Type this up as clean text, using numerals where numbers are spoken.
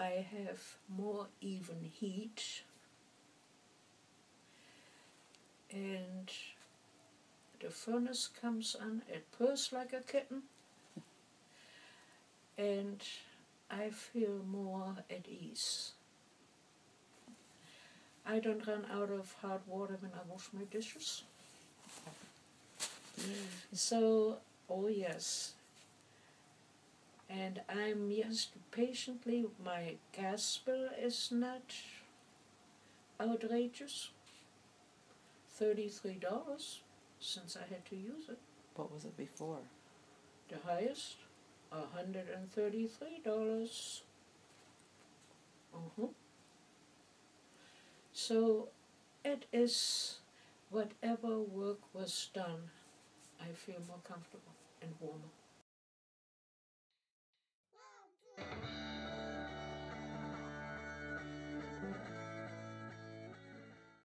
I have more even heat, and the furnace comes on, it purrs like a kitten, and I feel more at ease. I don't run out of hot water when I wash my dishes. So, oh yes. And I'm just patiently, my gas bill is not outrageous. $33 since I had to use it. What was it before? The highest, $133. So it is whatever work was done, I feel more comfortable and warmer.